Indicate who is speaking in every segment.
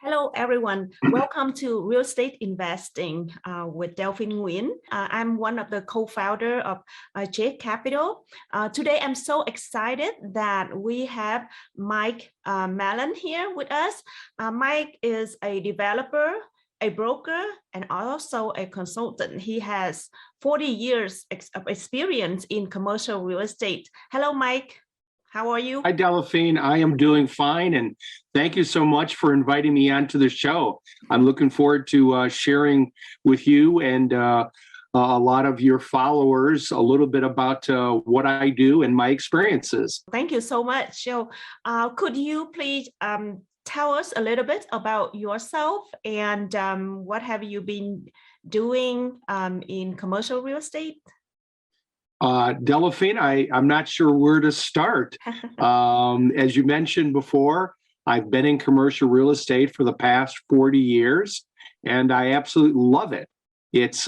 Speaker 1: Hello, everyone. Welcome to Real Estate Investing with Delphine Nguyen. I'm one of the co-founder of J Capital. Today, I'm so excited that we have Mike Mallon here with us. Mike is a developer, a broker, and also a consultant. He has 40 years of experience in commercial real estate. Hello, Mike. How are you?
Speaker 2: Hi, Delphine. I am doing fine, and thank you so much for inviting me onto the show. I'm looking forward to sharing with you and a lot of your followers a little bit about what I do and my experiences.
Speaker 1: Thank you so much. So, could you please tell us a little bit about yourself and what have you been doing in commercial real estate?
Speaker 2: Delphine, I'm not sure where to start. As you mentioned before, I've been in commercial real estate for the past 40 years, and I absolutely love it. It's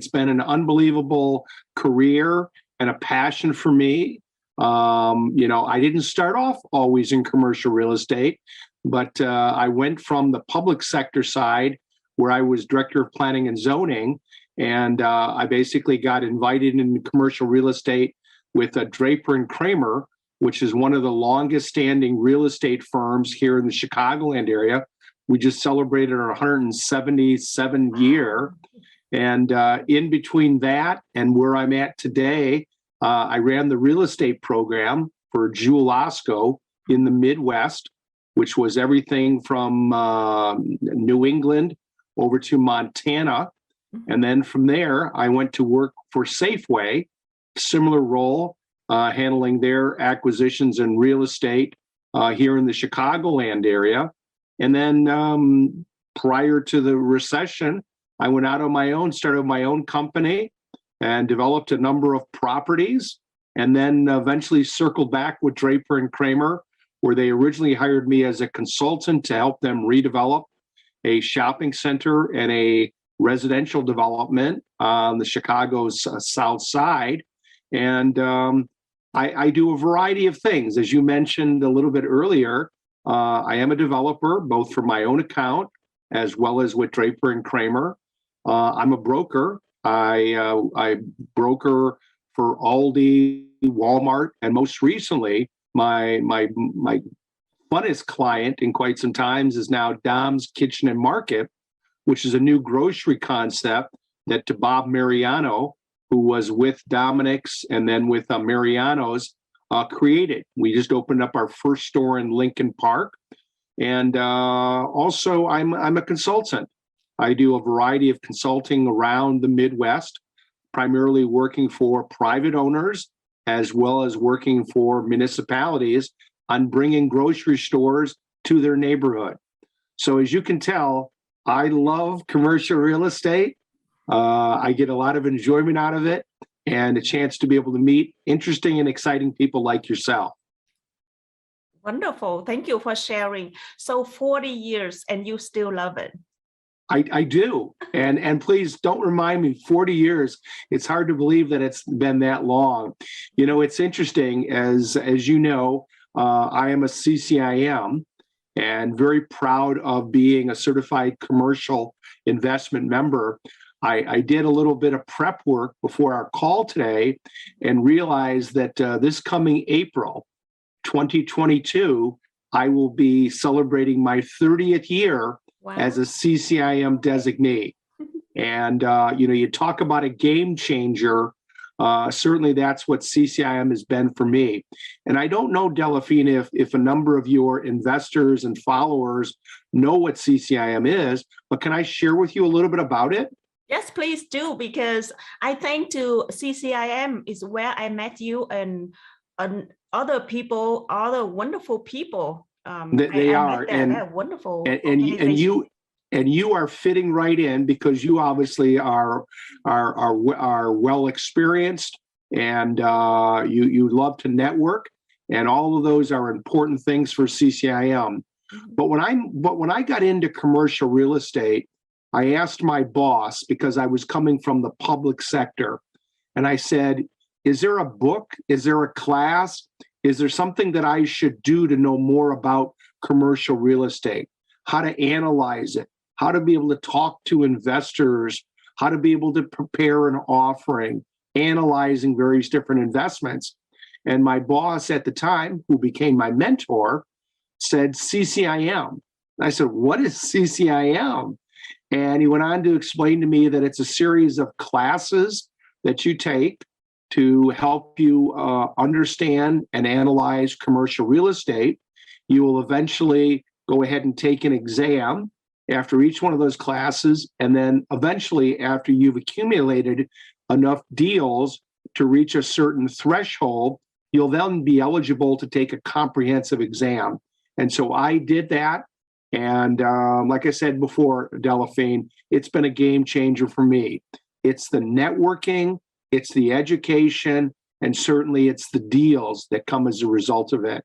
Speaker 2: been an unbelievable career and a passion for me. I didn't start off always in commercial real estate, but I went from the public sector side where I was director of planning and zoning. And I basically got invited into commercial real estate with Draper and Kramer, which is one of the longest standing real estate firms here in the Chicagoland area. We just celebrated our 177th year. And in between that and where I'm at today, I ran the real estate program for Jewel Osco in the Midwest, which was everything from New England over to Montana. And then from there, I went to work for Safeway, similar role, handling their acquisitions and real estate here in the Chicagoland area. And then prior to the recession, I went out on my own, started my own company and developed a number of properties, and then eventually circled back with Draper and Kramer, where they originally hired me as a consultant to help them redevelop a shopping center and a residential development on the Chicago's south side. And I do a variety of things. As you mentioned a little bit earlier, I am a developer, both for my own account as well as with Draper and Kramer. I'm a broker. I broker for Aldi, Walmart, and most recently, my funnest client in quite some times is now Dom's Kitchen and Market, which is a new grocery concept that Bob Mariano, who was with Dominic's and then with Mariano's, created. We just opened up our first store in Lincoln Park. And also, I'm a consultant. I do a variety of consulting around the Midwest, primarily working for private owners, as well as working for municipalities on bringing grocery stores to their neighborhood. So as you can tell, I love commercial real estate. I get a lot of enjoyment out of it and a chance to be able to meet interesting and exciting people like yourself.
Speaker 1: Wonderful. Thank you for sharing. So 40 years and you still love it.
Speaker 2: I do. And please don't remind me, 40 years, it's hard to believe that it's been that long. You know, it's interesting, as you know, I am a CCIM. And very proud of being a certified commercial investment member. I did a little bit of prep work before our call today and realized that this coming April 2022, I will be celebrating my 30th year as a CCIM designee. And, you talk about a game changer. Certainly that's what CCIM has been for me. And I don't know, Delphine, if a number of your investors and followers know what CCIM is, but can I share with you a little bit about it?
Speaker 1: Yes, please do, because I think to CCIM is where I met you and other people, other wonderful people.
Speaker 2: They are.
Speaker 1: They're wonderful.
Speaker 2: And you are fitting right in because you obviously are well experienced, and you love to network, and all of those are important things for CCIM. But when I got into commercial real estate, I asked my boss, because I was coming from the public sector, and I said, "Is there a book? Is there a class? Is there something that I should do to know more about commercial real estate? how to analyze it, how to be able to talk to investors, how to be able to prepare an offering, analyzing various different investments. And my boss at the time, who became my mentor, said CCIM. I said, what is CCIM? And he went on to explain to me that it's a series of classes that you take to help you understand and analyze commercial real estate. You will eventually go ahead and take an exam after each one of those classes. And then eventually, after you've accumulated enough deals to reach a certain threshold, you'll then be eligible to take a comprehensive exam. And so I did that. And like I said before, Delphine, it's been a game changer for me. It's the networking, it's the education, and certainly it's the deals that come as a result of it.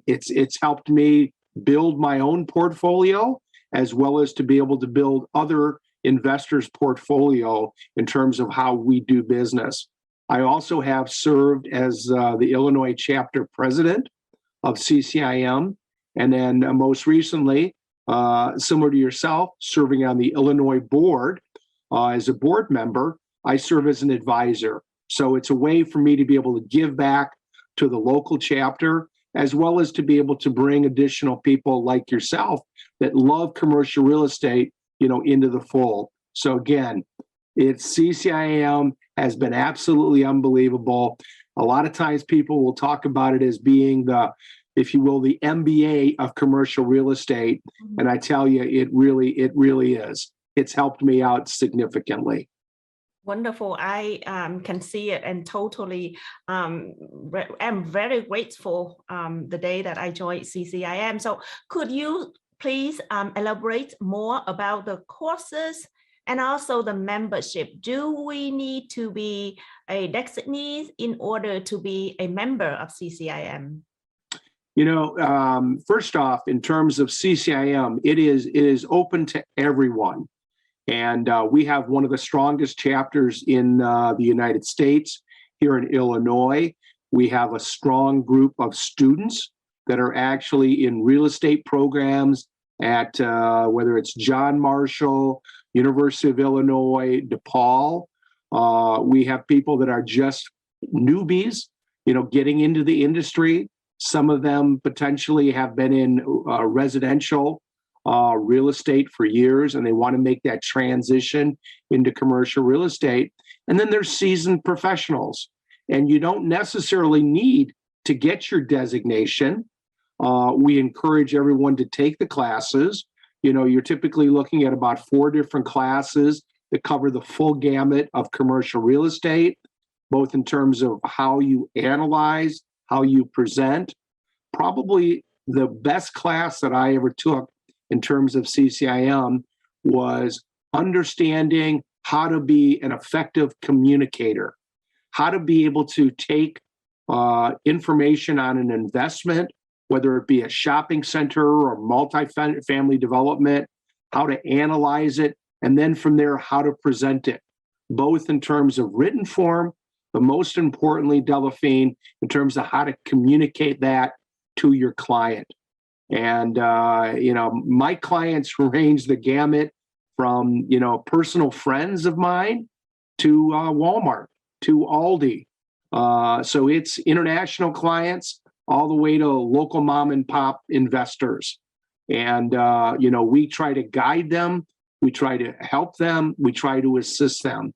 Speaker 2: It's helped me build my own portfolio, as well as to be able to build other investors' portfolio in terms of how we do business. I also have served as the Illinois chapter president of CCIM. And then most recently, similar to yourself, serving on the Illinois board as a board member, I serve as an advisor. So it's a way for me to be able to give back to the local chapter, as well as to be able to bring additional people like yourself that love commercial real estate, into the fold. So again, CCIM has been absolutely unbelievable. A lot of times people will talk about it as being the, if you will, the MBA of commercial real estate. Mm-hmm. And I tell you, it really is. It's helped me out significantly.
Speaker 1: Wonderful. I can see it and totally I'm very grateful the day that I joined CCIM. So could you please elaborate more about the courses and also the membership? Do we need to be a designee in order to be a member of CCIM?
Speaker 2: First off, in terms of CCIM, it is open to everyone. And we have one of the strongest chapters in the United States here in Illinois. We have a strong group of students that are actually in real estate programs at whether it's John Marshall, University of Illinois, DePaul. We have people that are just newbies, getting into the industry. Some of them potentially have been in residential real estate for years, and they want to make that transition into commercial real estate. And then there's seasoned professionals, and you don't necessarily need to get your designation. We encourage everyone to take the classes. You're typically looking at about 4 different classes that cover the full gamut of commercial real estate, both in terms of how you analyze, how you present. Probably the best class that I ever took in terms of CCIM was understanding how to be an effective communicator, how to be able to take information on an investment, whether it be a shopping center or multifamily development, how to analyze it, and then from there, how to present it, both in terms of written form, but most importantly, Delphine, in terms of how to communicate that to your client. And, my clients range the gamut from, personal friends of mine to Walmart, to Aldi. So it's international clients all the way to local mom and pop investors. And, we try to guide them. We try to help them. We try to assist them.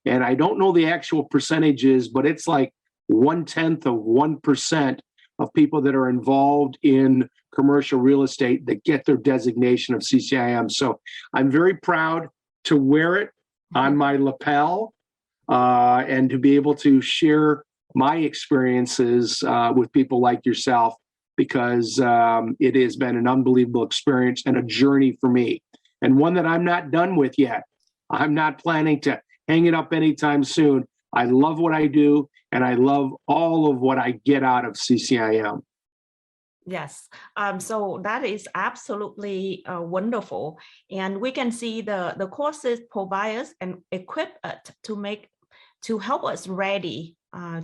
Speaker 2: And I don't know the actual percentages, but it's like 0.1% of people that are involved in commercial real estate that get their designation of CCIM. So I'm very proud to wear it on my lapel and to be able to share my experiences with people like yourself, because it has been an unbelievable experience and a journey for me, and one that I'm not done with yet. I'm not planning to hang it up anytime soon. I love what I do, and I love all of what I get out of CCIM.
Speaker 1: Yes, so that is absolutely wonderful. And we can see the courses provide us and equip us to help us ready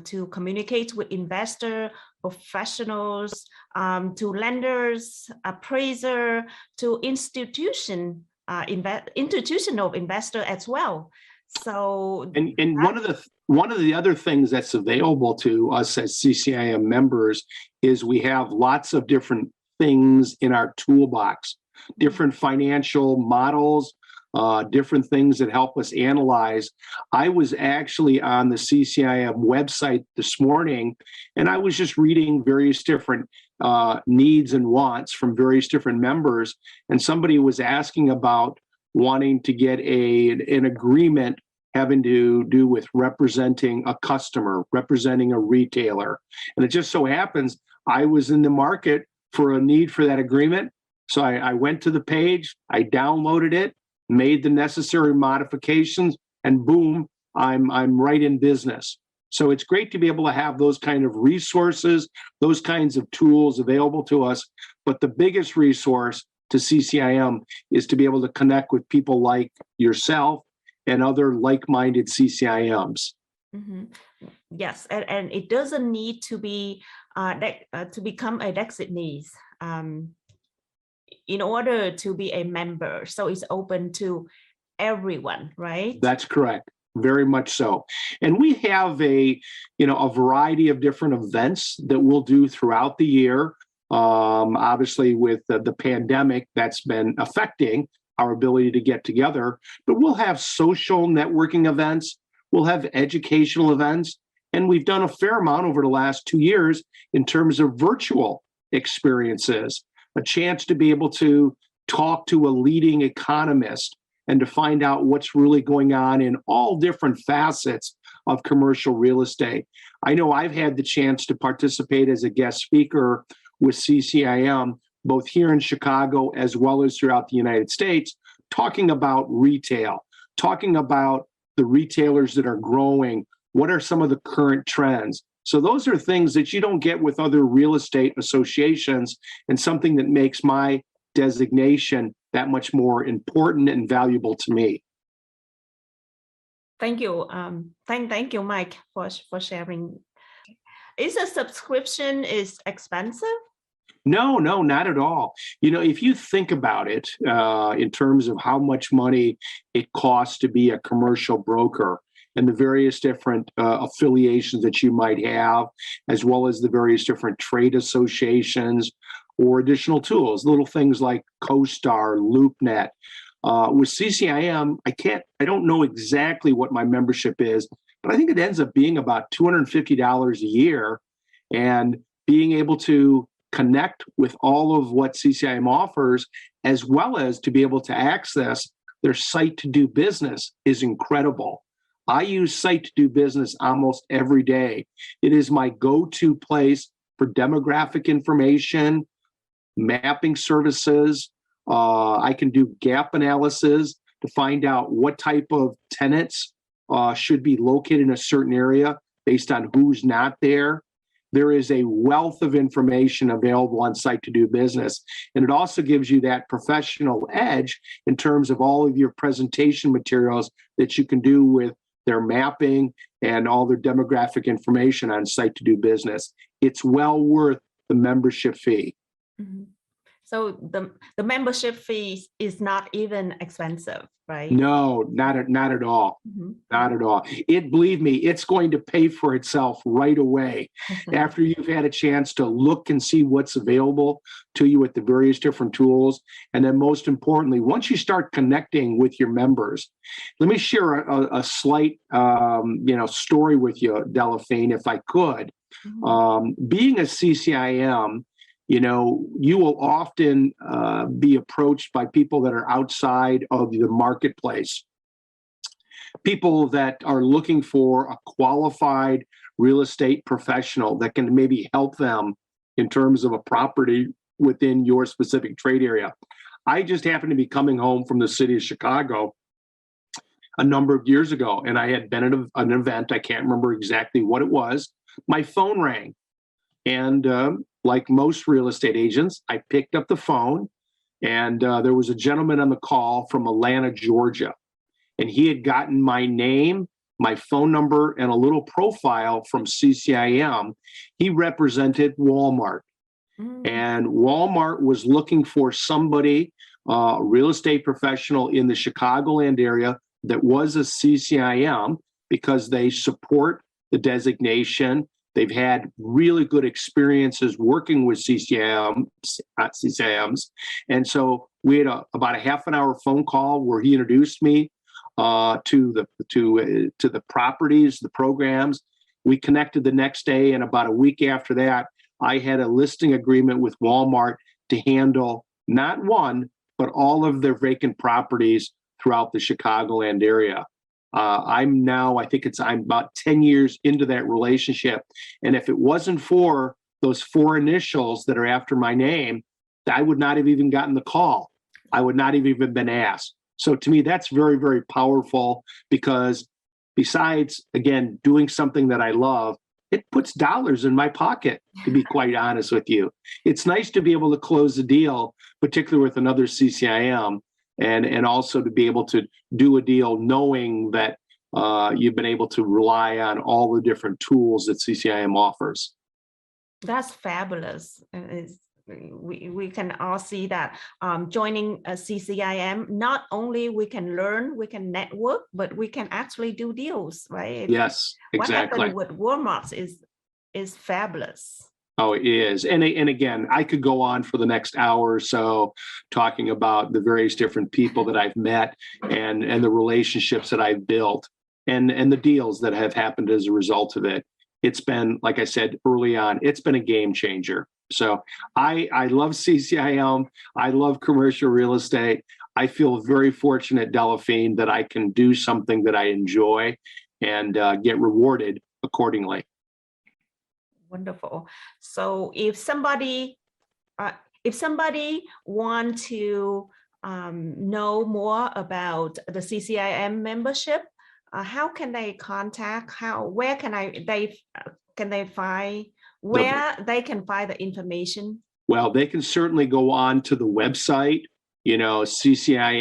Speaker 1: to communicate with investor, professionals, to lenders, appraiser, to institutional investor as well. So
Speaker 2: and one of the other things that's available to us as CCIM members is we have lots of different things in our toolbox, different financial models, different things that help us analyze. I was actually on the CCIM website this morning, and I was just reading various different needs and wants from various different members, and somebody was asking about wanting to get an agreement having to do with representing a customer, representing a retailer. And it just so happens I was in the market for a need for that agreement. So I went to the page, I downloaded it, made the necessary modifications, and boom, I'm right in business. So it's great to be able to have those kind of resources, those kinds of tools available to us. But the biggest resource to CCIM is to be able to connect with people like yourself and other like-minded CCIMs.
Speaker 1: Mm-hmm. Yes, and it doesn't need to be to become a designee in order to be a member. So it's open to everyone, right?
Speaker 2: That's correct. Very much so. And we have a variety of different events that we'll do throughout the year. Obviously, with the pandemic, that's been affecting our ability to get together, but we'll have social networking events, we'll have educational events, and we've done a fair amount over the last 2 years in terms of virtual experiences, a chance to be able to talk to a leading economist and to find out what's really going on in all different facets of commercial real estate. I know I've had the chance to participate as a guest speaker with CCIM, both here in Chicago as well as throughout the United States, talking about retail, talking about the retailers that are growing, what are some of the current trends. So those are things that you don't get with other real estate associations, and something that makes my designation that much more important and valuable to me.
Speaker 1: Thank you. Thank you, Mike, for sharing. Is a subscription expensive?
Speaker 2: No, not at all. If you think about it in terms of how much money it costs to be a commercial broker and the various different affiliations that you might have, as well as the various different trade associations or additional tools, little things like CoStar, LoopNet. With CCIM, I don't know exactly what my membership is, but I think it ends up being about $250 a year, and being able to connect with all of what CCIM offers, as well as to be able to access their site to do business, is incredible. I use site to do business almost every day. It is my go-to place for demographic information, mapping services. I can do gap analysis to find out what type of tenants should be located in a certain area based on who's not there. There is a wealth of information available on site to do business. And it also gives you that professional edge in terms of all of your presentation materials that you can do with their mapping and all their demographic information on site to do business. It's well worth the membership fee.
Speaker 1: Mm-hmm. So the membership fee is not even expensive, right?
Speaker 2: No, not at all. Mm-hmm. Not at all. Believe me, it's going to pay for itself right away after you've had a chance to look and see what's available to you with the various different tools. And then most importantly, once you start connecting with your members, let me share a slight story with you, Delphine, if I could. Mm-hmm. Being a CCIM, you will often be approached by people that are outside of the marketplace, people that are looking for a qualified real estate professional that can maybe help them in terms of a property within your specific trade area. I just happened to be coming home from the city of Chicago a number of years ago, and I had been at an event. I can't remember exactly what it was. My phone rang, and like most real estate agents, I picked up the phone, and there was a gentleman on the call from Atlanta, Georgia, and he had gotten my name my phone number and a little profile from CCIM. He represented Walmart. And Walmart was looking for somebody, a real estate professional in the Chicagoland area that was a CCIM, because they support the designation. They've had really good experiences working with CCIMs. And so we had about a half an hour phone call where he introduced me to the properties, the programs. We connected the next day, and about a week after that, I had a listing agreement with Walmart to handle not one, but all of their vacant properties throughout the Chicagoland area. I'm about 10 years into that relationship. And if it wasn't for those 4 initials that are after my name, I would not have even gotten the call. I would not have even been asked. So to me, that's very, very powerful, because besides, again, doing something that I love, it puts dollars in my pocket, to be quite honest with you. It's nice to be able to close a deal, particularly with another CCIM, and also to be able to do a deal knowing that you've been able to rely on all the different tools that CCIM offers.
Speaker 1: That's fabulous. We can all see that joining a CCIM, not only we can learn, we can network, but we can actually do deals, right?
Speaker 2: Yes, exactly.
Speaker 1: What happened with Walmart is fabulous.
Speaker 2: Oh, it is. And again, I could go on for the next hour or so talking about the various different people that I've met and the relationships that I've built and the deals that have happened as a result of it. It's been, like I said early on, it's been a game changer. So I love CCIM. I love commercial real estate. I feel very fortunate, Delphine, that I can do something that I enjoy and get rewarded accordingly.
Speaker 1: Wonderful. So if somebody want to know more about the CCIM membership, how can they contact? Where can they find the information?
Speaker 2: Well, they can certainly go on to the website, ccim.com.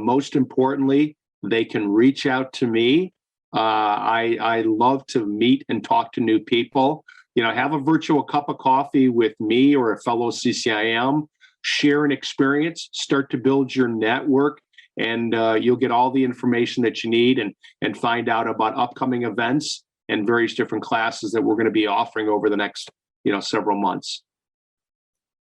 Speaker 2: Most importantly, they can reach out to me. I love to meet and talk to new people. Have a virtual cup of coffee with me or a fellow CCIM, share an experience, start to build your network, and you'll get all the information that you need and find out about upcoming events and various different classes that we're going to be offering over the next, several months.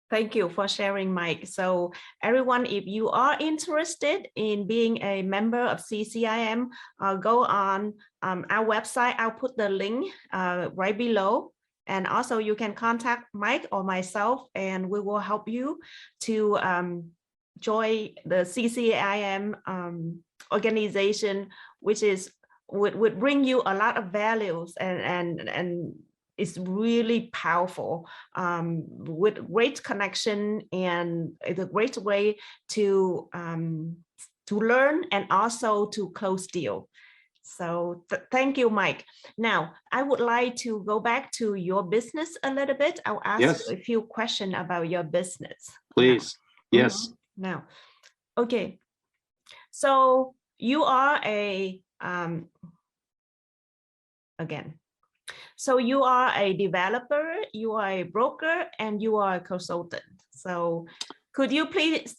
Speaker 1: Thank you for sharing, Mike. So everyone, if you are interested in being a member of CCIM, go on our website. I'll put the link right below. And also you can contact Mike or myself, and we will help you to join the CCIM organization, which would bring you a lot of values and it's really powerful with great connection, and it's a great way to learn and also to close deal. So thank you, Mike. Now, I would like to go back to your business a little bit. I'll ask you a few questions about your business.
Speaker 2: Please.
Speaker 1: Now.
Speaker 2: Yes.
Speaker 1: Now, okay. So you are So you are a developer, you are a broker, and you are a consultant. So could you please,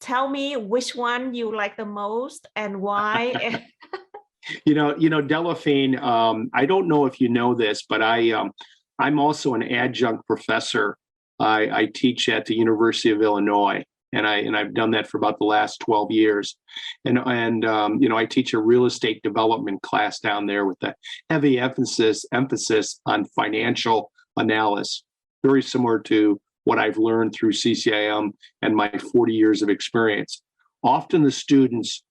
Speaker 1: tell me which one you like the most and why?
Speaker 2: Delphine, I don't know if you know this, but I'm also an adjunct professor. I teach at the University of Illinois, and I've done that for about the last 12 years. And I teach a real estate development class down there with a heavy emphasis on financial analysis, very similar to what I've learned through CCIM and my 40 years of experience. Often the students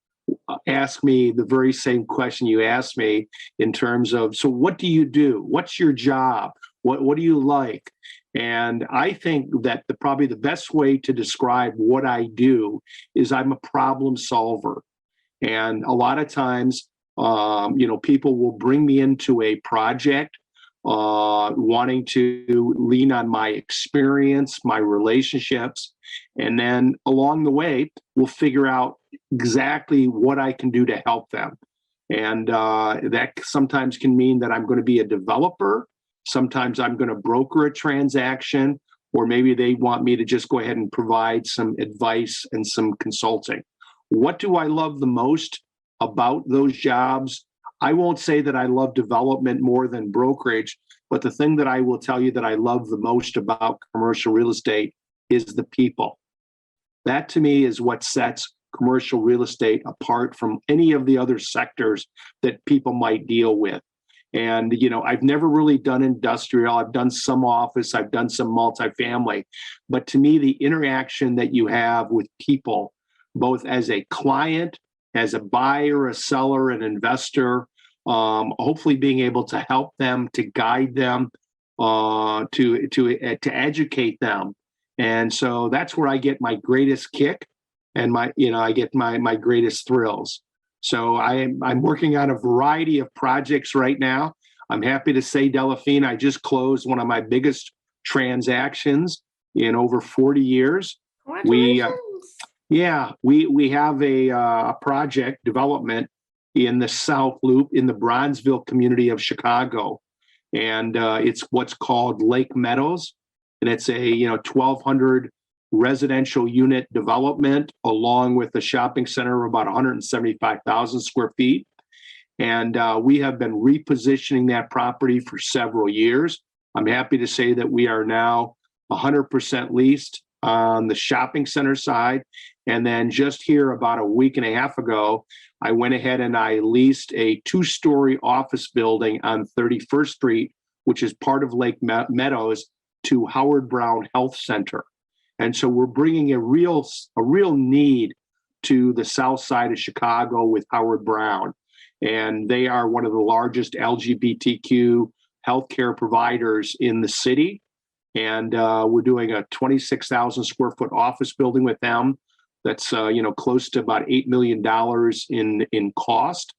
Speaker 2: ask me the very same question you asked me in terms of, so what do you do? What's your job? What do you like? And I think that probably the best way to describe what I do is I'm a problem solver. And a lot of times, people will bring me into a project wanting to lean on my experience, my relationships. And then along the way, we'll figure out, exactly what I can do to help them. And that sometimes can mean that I'm going to be a developer. Sometimes I'm going to broker a transaction, or maybe they want me to just go ahead and provide some advice and some consulting. What do I love the most about those jobs? I won't say that I love development more than brokerage, but the thing that I will tell you that I love the most about commercial real estate is the people. That to me is what sets commercial real estate apart from any of the other sectors that people might deal with. And, I've never really done industrial. I've done some office, I've done some multifamily. But to me, the interaction that you have with people, both as a client, as a buyer, a seller, an investor, hopefully being able to help them, to guide them, to educate them. And so that's where I get my greatest kick, and I get my greatest thrills. So I'm working on a variety of projects right now. I'm happy to say, Delphine, I just closed one of my biggest transactions in over 40 years.
Speaker 1: Congratulations.
Speaker 2: We have a project development in the South Loop in the Bronzeville community of Chicago, and it's what's called Lake Meadows, and it's a 1,200 residential unit development along with a shopping center of about 175,000 square feet. And we have been repositioning that property for several years. I'm happy to say that we are now 100% leased on the shopping center side. And then just here about a week and a half ago, I went ahead and I leased a 2-story office building on 31st Street, which is part of Lake Meadows, to Howard Brown Health Center. And so we're bringing a real need to the south side of Chicago with Howard Brown. And they are one of the largest LGBTQ healthcare providers in the city. And we're doing a 26,000 square foot office building with them. That's close to about $8 million in cost,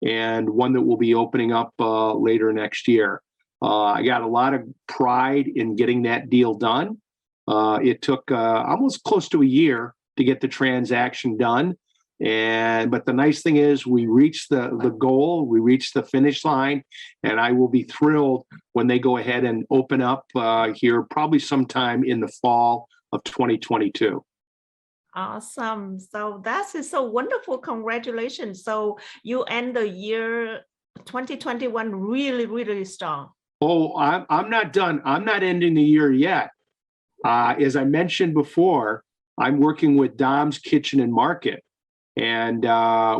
Speaker 2: and one that will be opening up later next year. I got a lot of pride in getting that deal done. It took almost close to a year to get the transaction done. But the nice thing is we reached the goal, we reached the finish line, and I will be thrilled when they go ahead and open up here probably sometime in the fall of 2022.
Speaker 1: Awesome. So that is so wonderful. Congratulations. So you end the year 2021 really, really strong.
Speaker 2: Oh, I'm not done. I'm not ending the year yet. As I mentioned before, I'm working with Dom's Kitchen and Market. And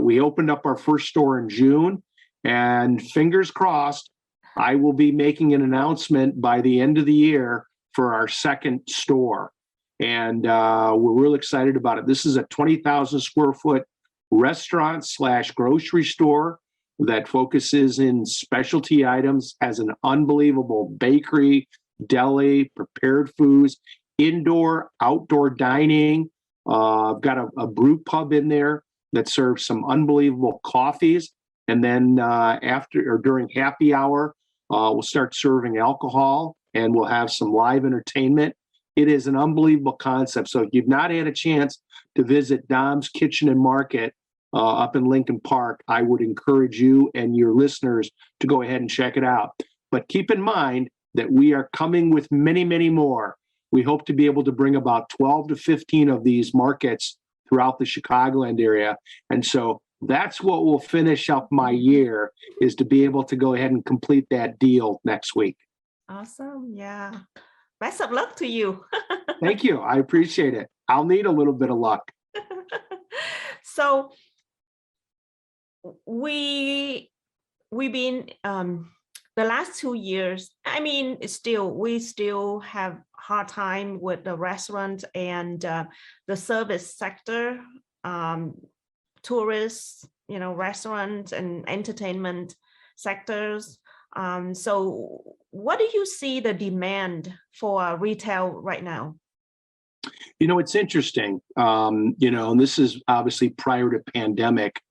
Speaker 2: we opened up our first store in June. And fingers crossed, I will be making an announcement by the end of the year for our second store. And we're real excited about it. This is a 20,000 square foot restaurant / grocery store that focuses in specialty items, has an unbelievable bakery, deli, prepared foods, indoor, outdoor dining. I've got a brew pub in there that serves some unbelievable coffees. And then after or during happy hour, we'll start serving alcohol, and we'll have some live entertainment. It is an unbelievable concept. So if you've not had a chance to visit Dom's Kitchen and Market up in Lincoln Park, I would encourage you and your listeners to go ahead and check it out. But keep in mind that we are coming with many, many more. We hope to be able to bring about 12 to 15 of these markets throughout the Chicagoland area. And so that's what will finish up my year, is to be able to go ahead and complete that deal next week.
Speaker 1: Awesome. Yeah. Best of luck to you.
Speaker 2: Thank you. I appreciate it. I'll need a little bit of luck.
Speaker 1: So we've been the last 2 years. I mean, we still have hard time with the restaurant and the service sector, tourists, restaurants and entertainment sectors. So what do you see the demand for retail right now?
Speaker 2: It's interesting. And this is obviously prior to pandemic.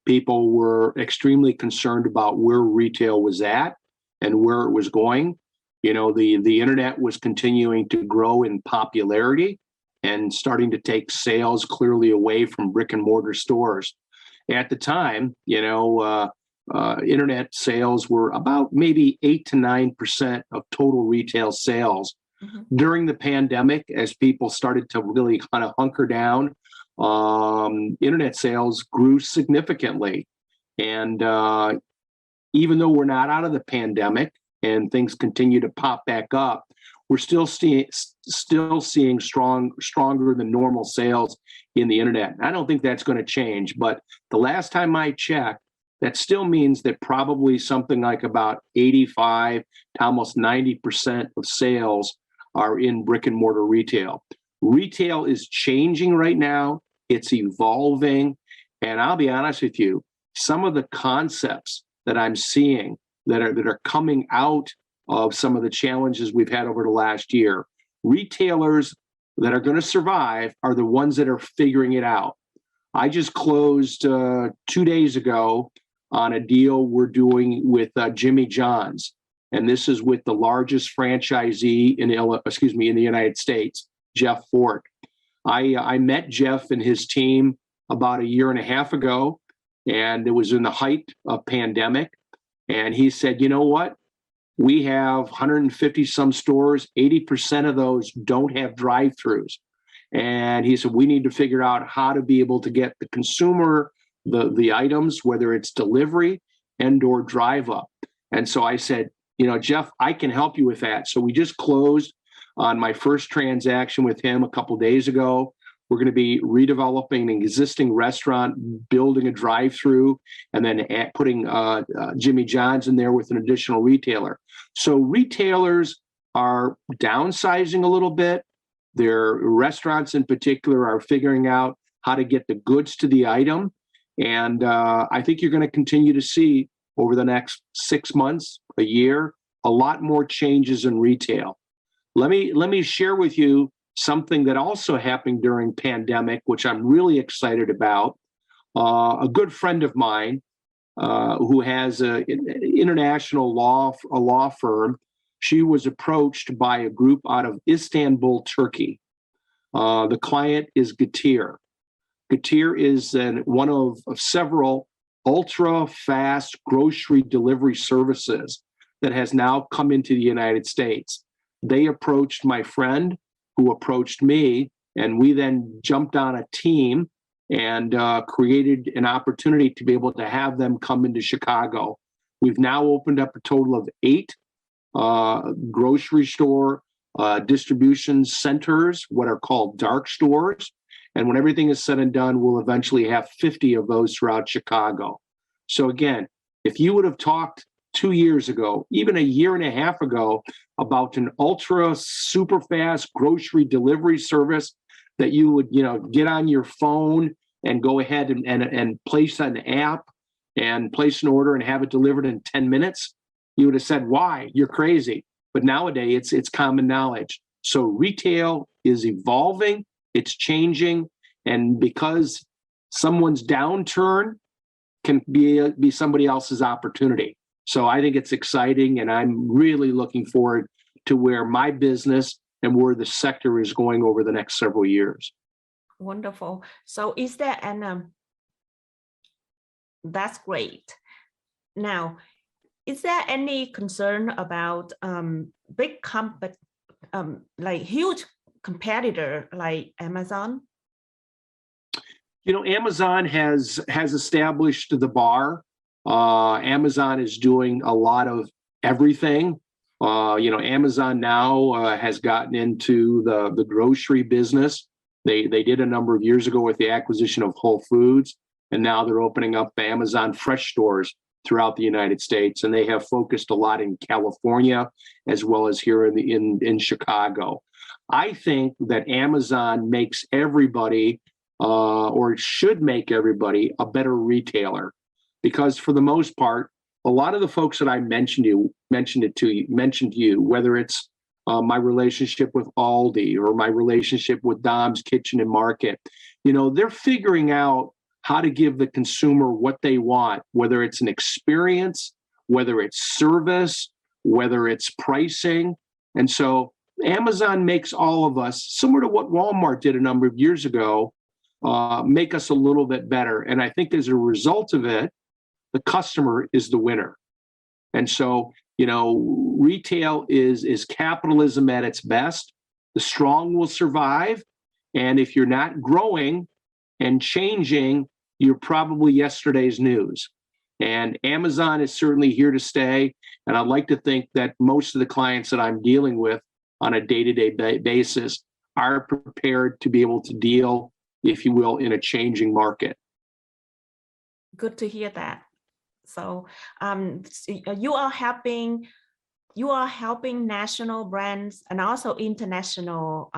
Speaker 2: People were extremely concerned about where retail was at and where it was going. The internet was continuing to grow in popularity. and starting to take sales clearly away from brick and mortar stores. At the time, internet sales were about maybe 8 to 9% of total retail sales. Mm-hmm. During the pandemic, as people started to really kind of hunker down, internet sales grew significantly. And even though we're not out of the pandemic and things continue to pop back up, we're still seeing stronger than normal sales in the internet. I don't think that's going to change, but the last time I checked, that still means that probably something like about 85 to almost 90% of sales are in brick and mortar retail. Retail is changing right now. It's evolving. And I'll be honest with you, some of the concepts that I'm seeing that are coming out of some of the challenges we've had over the last year, retailers that are going to survive are the ones that are figuring it out. I just closed 2 days ago on a deal we're doing with Jimmy John's, and this is with the largest franchisee in the United States, Jeff Fort. I met Jeff and his team about 1.5 years ago, and it was in the height of pandemic. And he said, you know what? We have 150 some stores. 80% of those don't have drive-throughs. And he said, we need to figure out how to be able to get the consumer the items, whether it's delivery and or drive up. And so I said, Jeff, I can help you with that. So we just closed on my first transaction with him a couple of days ago. We're going to be redeveloping an existing restaurant, building a drive-through, and then putting Jimmy John's in there with an additional retailer. So retailers are downsizing a little bit. Their restaurants in particular are figuring out how to get the goods to the item. And I think you're going to continue to see over the next 6 months, a year, a lot more changes in retail. Let me share with you something that also happened during pandemic, which I'm really excited about. A good friend of mine who has an international law firm, she was approached by a group out of Istanbul, Turkey. The client is Getir. Getir is one of several ultra-fast grocery delivery services that has now come into the United States. They approached my friend, who approached me, and we then jumped on a team and created an opportunity to be able to have them come into Chicago. We've now opened up a total of 8 grocery store distribution centers, what are called dark stores. And when everything is said and done, we'll eventually have 50 of those throughout Chicago. So again, if you would have talked 2 years ago, even 1.5 years ago, about an ultra super fast grocery delivery service that you would, get on your phone and go ahead and place an app and place an order and have it delivered in 10 minutes, you would have said, why? You're crazy. But nowadays it's common knowledge. So retail is evolving, it's changing, and because someone's downturn can be somebody else's opportunity. So I think it's exciting, and I'm really looking forward to where my business and where the sector is going over the next several years.
Speaker 1: Wonderful. So is there that's great. Now, is there any concern about big like huge competitor like Amazon?
Speaker 2: Amazon has established the bar. Amazon is doing a lot of everything. Amazon now has gotten into the grocery business. They did a number of years ago with the acquisition of Whole Foods, and now they're opening up Amazon Fresh stores throughout the United States, and they have focused a lot in California as well as here in Chicago. I think that Amazon makes everybody, or should make everybody, a better retailer, because for the most part, a lot of the folks that I mentioned to you, whether it's my relationship with Aldi or my relationship with Dom's Kitchen and Market, they're figuring out how to give the consumer what they want, whether it's an experience, whether it's service, whether it's pricing. And so Amazon makes all of us, similar to what Walmart did a number of years ago, make us a little bit better. And I think as a result of it, the customer is the winner. And so, retail is capitalism at its best. The strong will survive. And if you're not growing and changing, you're probably yesterday's news. And Amazon is certainly here to stay. And I'd like to think that most of the clients that I'm dealing with on a day-to-day basis are prepared to be able to deal, if you will, in a changing market.
Speaker 1: Good to hear that. So you are helping national brands and also international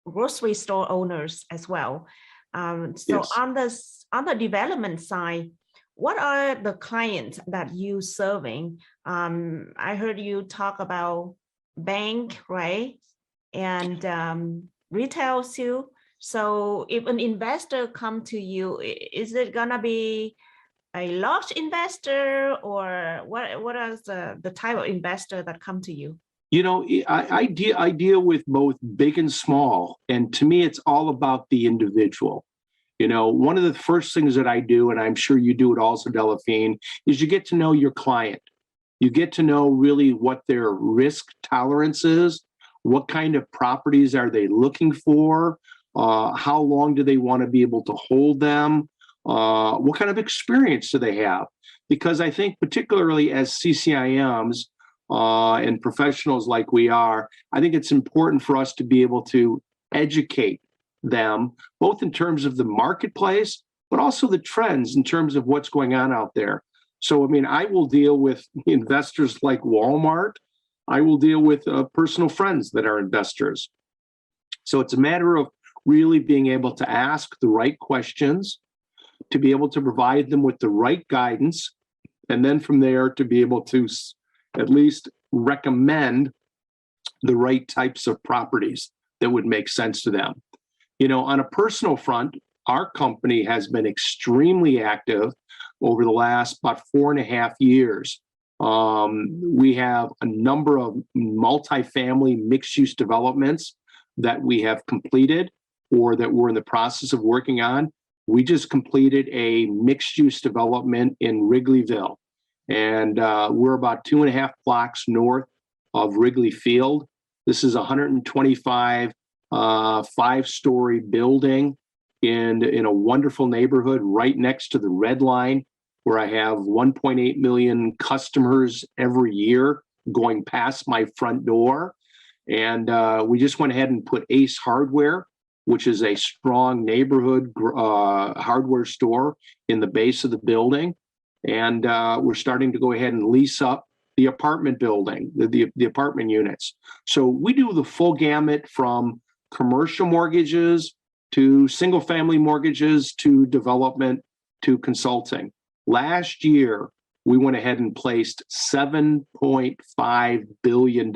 Speaker 1: grocery store owners as well. So yes. on the development side, what are the clients that you serving? I heard you talk about bank, right? And retail too. So if an investor come to you, is it gonna be a large investor, or what is the type of investor that come to you?
Speaker 2: I deal with both big and small. And to me, it's all about the individual. One of the first things that I do, and I'm sure you do it also, Delphine, is you get to know your client. You get to know really what their risk tolerance is, what kind of properties are they looking for, how long do they want to be able to hold them, what kind of experience do they have? Because I think particularly as CCIMs and professionals like we are, I think it's important for us to be able to educate them, both in terms of the marketplace, but also the trends in terms of what's going on out there. So, I will deal with investors like Walmart. I will deal with personal friends that are investors. So it's a matter of really being able to ask the right questions, to be able to provide them with the right guidance, and then from there to be able to at least recommend the right types of properties that would make sense to them. On a personal front, our company has been extremely active over the last about 4.5 years. We have a number of multifamily mixed-use developments that we have completed or that we're in the process of working on. We just completed a mixed-use development in Wrigleyville, and we're about 2.5 blocks north of Wrigley Field. This is a 125 5-story building in a wonderful neighborhood right next to the Red Line, where I have 1.8 million customers every year going past my front door. And we just went ahead and put Ace Hardware, which is a strong neighborhood hardware store, in the base of the building. And we're starting to go ahead and lease up the apartment building, the apartment units. So we do the full gamut from commercial mortgages to single family mortgages to development to consulting. Last year, we went ahead and placed $7.5 billion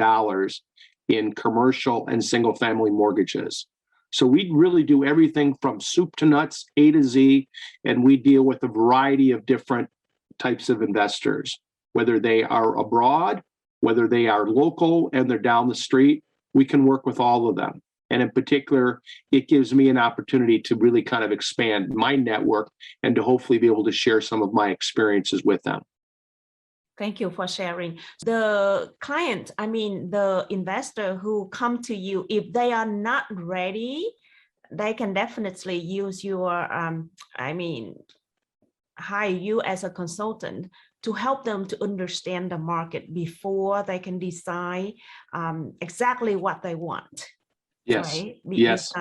Speaker 2: in commercial and single family mortgages. So we really do everything from soup to nuts, A to Z, and we deal with a variety of different types of investors, whether they are abroad, whether they are local and they're down the street. We can work with all of them. And in particular, it gives me an opportunity to really kind of expand my network and to hopefully be able to share some of my experiences with them.
Speaker 1: Thank you for sharing. The client, the investor who come to you, if they are not ready, they can definitely use your, hire you as a consultant to help them to understand the market before they can decide exactly what they want.
Speaker 2: Yes.
Speaker 1: Right?
Speaker 2: Yes.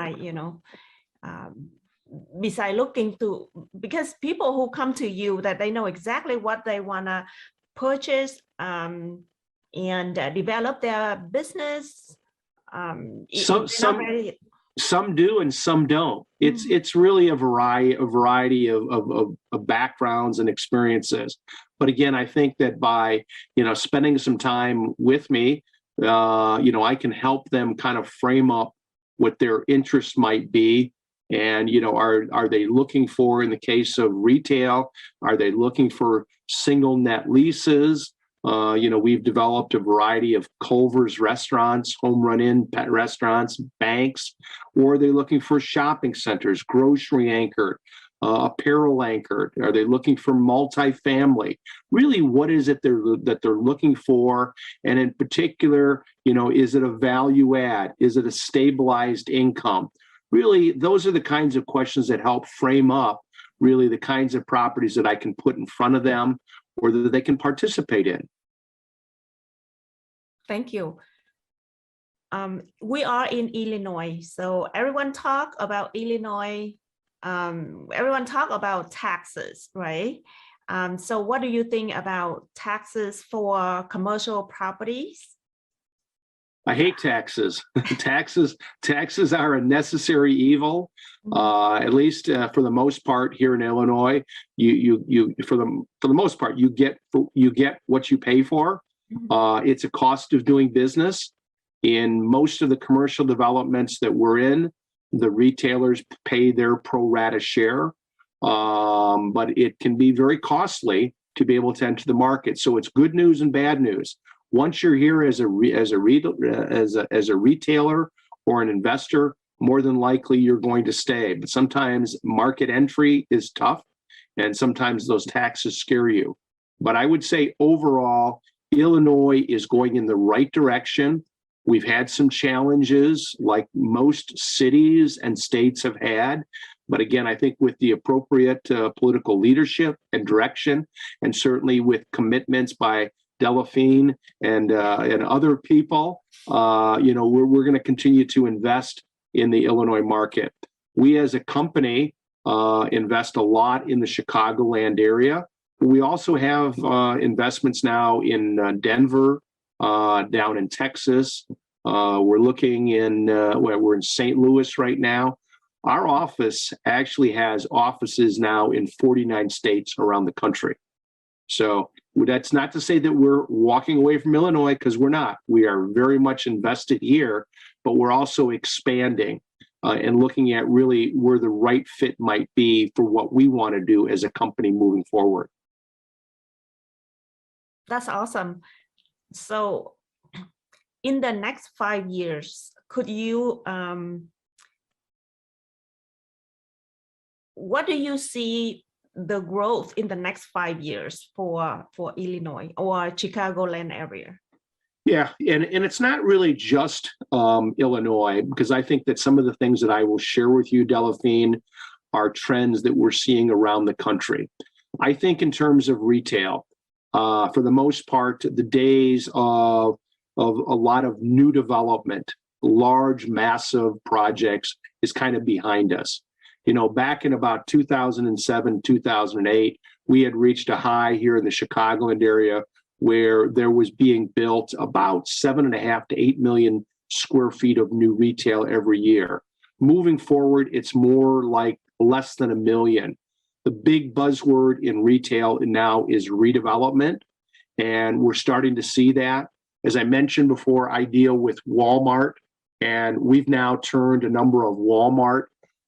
Speaker 1: Beside looking to, because people who come to you, that they know exactly what they want to purchase and develop their business.
Speaker 2: Some do and some don't. It's really a variety of backgrounds and experiences. But again, I think that by spending some time with me, I can help them kind of frame up what their interest might be. And, are they looking for, in the case of retail, are they looking for single net leases? We've developed a variety of Culver's restaurants, home run in pet restaurants, banks, or they're looking for shopping centers, grocery anchored, apparel anchored. Are they looking for multifamily? Really, what is it that they're looking for? And in particular, is it a value add? Is it a stabilized income? Really, those are the kinds of questions that help frame up really the kinds of properties that I can put in front of them or that they can participate in.
Speaker 1: Thank you. We are in Illinois, so everyone talk about Illinois. Everyone talk about taxes, right? So what do you think about taxes for commercial properties?
Speaker 2: I hate taxes. Taxes are a necessary evil. At least for the most part here in Illinois, you for the most part you get what you pay for. It's a cost of doing business. In most of the commercial developments that we're in, the retailers pay their pro rata share, but it can be very costly to be able to enter the market. So it's good news and bad news. Once you're here as a retailer or an investor, more than likely you're going to stay. But sometimes market entry is tough, and sometimes those taxes scare you. But I would say overall, Illinois is going in the right direction. We've had some challenges like most cities and states have had. But again, I think with the appropriate political leadership and direction, and certainly with commitments by Delphine and other people, we're going to continue to invest in the Illinois market. We as a company invest a lot in the Chicagoland area. We also have investments now in Denver, down in Texas. We're looking we're in St. Louis right now. Our office actually has offices now in 49 states around the country. So that's not to say that we're walking away from Illinois, because we're not. We are very much invested here, but we're also expanding and looking at really where the right fit might be for what we want to do as a company moving forward.
Speaker 1: That's awesome. So in the next 5 years, could you, what do you see the growth in the next 5 years for Illinois or Chicagoland area?
Speaker 2: Yeah, and it's not really just Illinois, because I think that some of the things that I will share with you, Delphine, are trends that we're seeing around the country. I think in terms of retail, for the most part, the days of a lot of new development, large, massive projects is kind of behind us. Back in about 2007, 2008, we had reached a high here in the Chicagoland area where there was being built about 7.5 to 8 million square feet of new retail every year. Moving forward, it's more like less than 1 million. The big buzzword in retail now is redevelopment, and we're starting to see that. As I mentioned before, I deal with Walmart, and we've now turned a number of Walmart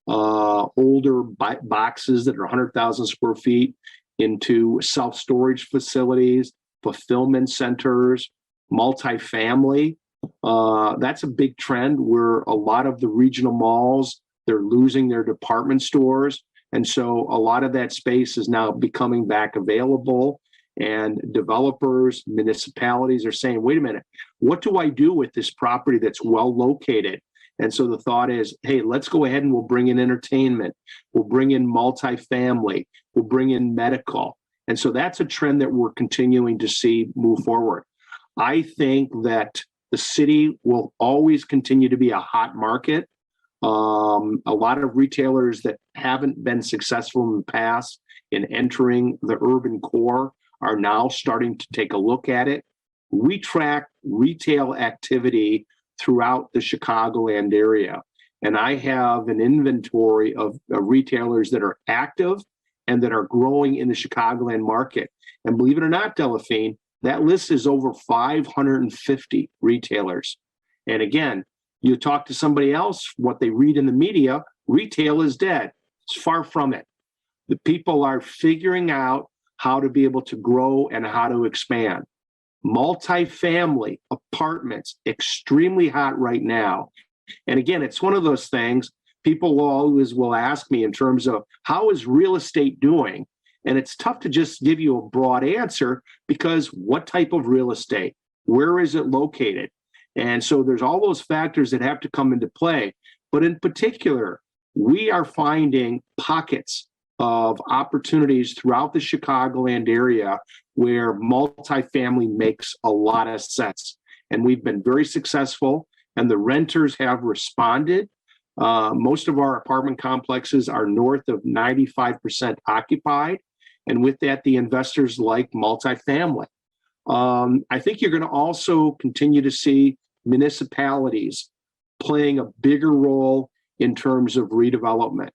Speaker 2: older boxes that are 100,000 square feet into self-storage facilities, fulfillment centers, multifamily. That's a big trend where a lot of the regional malls, they're losing their department stores. And so a lot of that space is now becoming back available. And developers, municipalities are saying, wait a minute, what do I do with this property that's well located? And so the thought is, hey, let's go ahead and we'll bring in entertainment. We'll bring in multifamily. We'll bring in medical. And so that's a trend that we're continuing to see move forward. I think that the city will always continue to be a hot market. A lot of retailers that haven't been successful in the past in entering the urban core are now starting to take a look at it. We track retail activity throughout the Chicagoland area, and I have an inventory of retailers that are active and that are growing in the Chicagoland market. And believe it or not, Delphine, that list is over 550 retailers. And again, you talk to somebody else, what they read in the media, retail is dead. It's far from it. The people are figuring out how to be able to grow and how to expand. multifamily apartments, extremely hot right now. And again, it's one of those things people always will ask me in terms of how is real estate doing? And it's tough to just give you a broad answer because what type of real estate? Where is it located? And so there's all those factors that have to come into play. But in particular, we are finding pockets of opportunities throughout the Chicagoland area where multifamily makes a lot of sense. And we've been very successful, and the renters have responded. Most of our apartment complexes are north of 95% occupied. And with that, the investors like multifamily. I think you're going to also continue to see municipalities playing a bigger role in terms of redevelopment.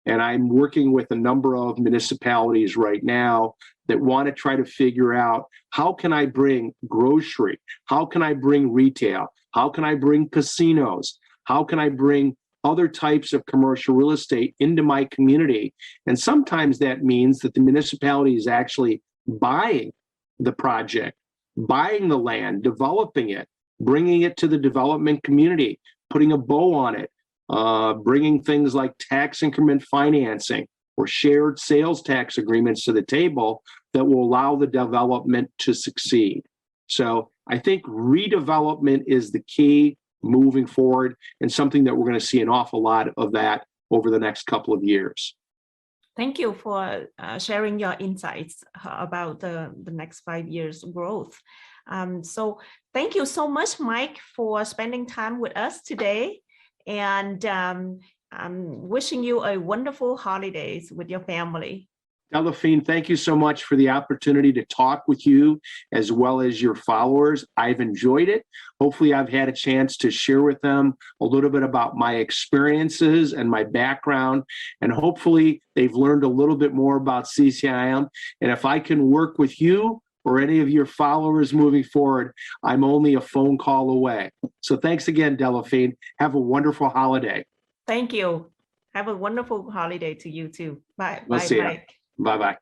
Speaker 2: And I'm working with a number of municipalities right now that want to try to figure out, how can I bring grocery? How can I bring retail? How can I bring casinos? How can I bring other types of commercial real estate into my community? And sometimes that means that the municipality is actually buying the project, buying the land, developing it, bringing it to the development community, putting a bow on it, bringing things like tax increment financing or shared sales tax agreements to the table that will allow the development to succeed. So I think redevelopment is the key moving forward, and something that we're going to see an awful lot of that over the next couple of years.
Speaker 1: Thank you for sharing your insights about the next 5 years growth. So thank you so much, Mike, for spending time with us today. And I'm wishing you a wonderful holidays with your family.
Speaker 2: Delphine, thank you so much for the opportunity to talk with you as well as your followers. I've enjoyed it. Hopefully, I've had a chance to share with them a little bit about my experiences and my background. And hopefully, they've learned a little bit more about CCIM. And if I can work with you or any of your followers moving forward, I'm only a phone call away. So thanks again, Delphine. Have a wonderful holiday.
Speaker 1: Thank you. Have a wonderful holiday to you too. Bye.
Speaker 2: We'll
Speaker 1: Bye,
Speaker 2: see you.
Speaker 1: Mike.
Speaker 2: Bye-bye.